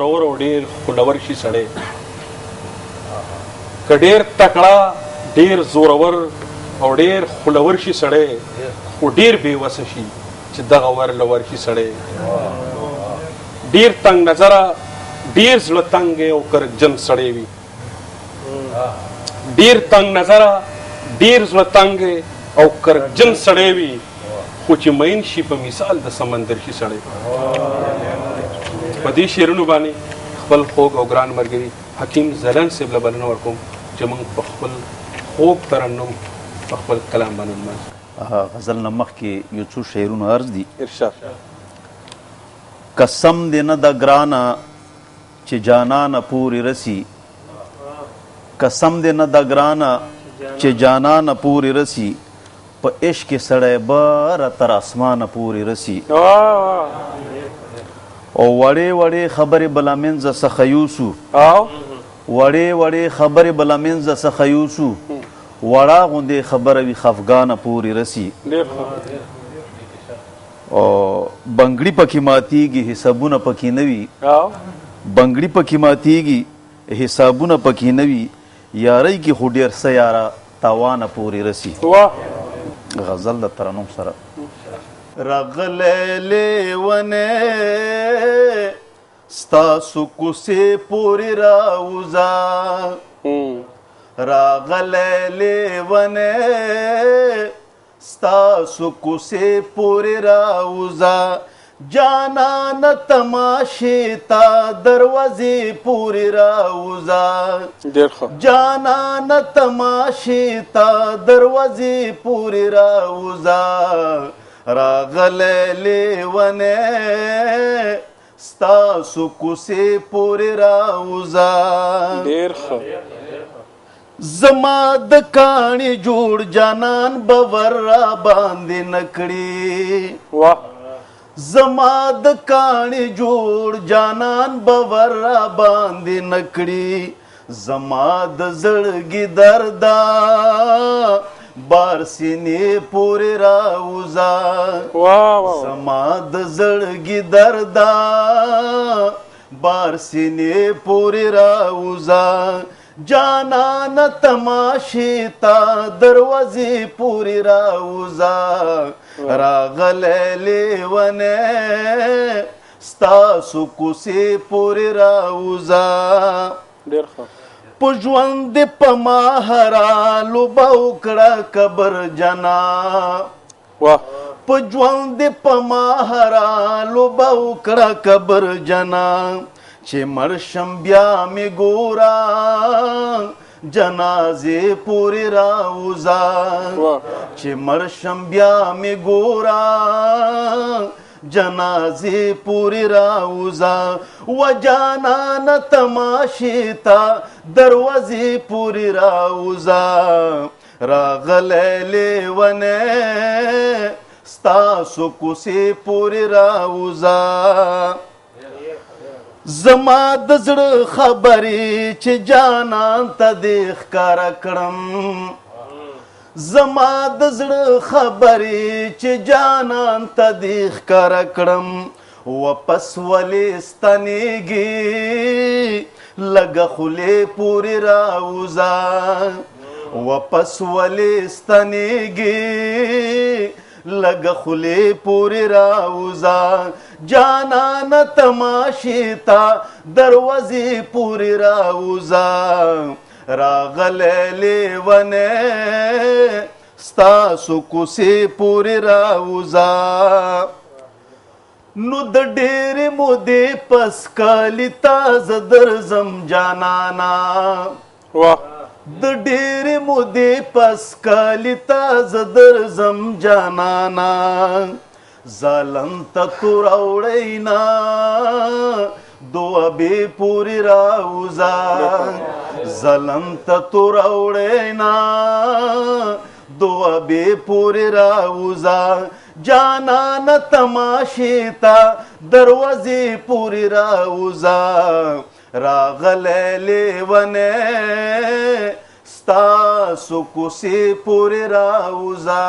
اور ډیر خلور شي سړی که ډیر تکړه ډیر زورور او ډیر خلور شي سړی خو ډیر بې وسه شي چې دغه ور لور شي سړی ډیر تنگ نظره ډیر زړه تنګ او کرکجن سړی وي ډیر تنگ نظره ډیر زړه تنګ او کرکجن سړی وي خو چې مین شي په مثال د سمندر شي سړی په دې شعرونو باندې خپل خوږ او ګران ملګري حکیم زلن صاحب له بلنه ورکوم چې موږ په خپل خوږ ترنم په خپل کلام باندې ونمانځو غزل نه مخکې یو څو شعرونه عرض دي ارشاد قسم دې نه د ګرانه چې جانانه پورې رسي قسم دې نه د ګرانه چې جانانه پورې رسي په عشق کې سړی بره تر اسمانه پورې رسي او وړې وړې خبرې بلا منځه څخه یوسو وړې وړې خبرې بلا منځه څخه یوسو وړه غوندې خبره وي خفګانه پورې رسي او بنګړي پکې ماتیږي حسابونه پکې نه وي بنګړي پکې ماتیږي حسابونه پکې نه وي یارۍ کې خو ډېر څه یاره تاوانه پورې رسي غزل د ترنم سره راغلی لیونی ستاسو کوڅې پورې راوځه راغلی لیونی ستاسو کوڅې پورې راوځه جانان تماشې ته دروازې پورې راوځه جانان تماشې ته دروازې پورې راوځه راغلی لیونی ستاسو کوڅې پورې راوځه زما د کاڼي جوړ جانان به ور را باندې نه کړي زما د کاڼي جوړ جانان به ور را باندې نه کړي زما د زړګي درده بار سینې پورې راوځه زما د زړګي درده بار سینې پورې راوځه جانان تماشې ته دروازې پورې راوځه راغلی لیونی ستاسو کوڅې پورې راوځه په ژوند په ما هرالو به وکړه قبر جنا په ژوند په ما هرالو به وکړه قبر جنا چې مړ شم بیا مې ګوره جنازې پورې راوځه چې مړ شم بیا مې ګوره جنازې پورې راوځه و جانان تماشې ته دروازې پورې راوځه راغلی لیونی ستاسو کوڅې پورې راوځه زما د زړه خبرې چې جانان ته دې ښکاره کړم زما د زړه خبرې چې جانان ته دې ښکاره کړم واپس ولې ستنېږي لږه خولې پورې راوځه واپس ولې ستنېږي لږه خولې پورې راوځه جانان تماشې ته دروازې پورې راوځه راغلی لیونی ستاسو کوڅې پورې راوځه نو د ډېرې مودې پس کالي تازه درځم جانانا د ډېرې مودې پس کالي تازه درځم جانانا ظالم ته توروړی نه دوابې پورې راوځه ظلم ته توروړی نه دوابې پورې راوځه جانان تماشې ته دروازې پورې راوځه راغلی لیونی ستاسو کوڅې پورې راوځه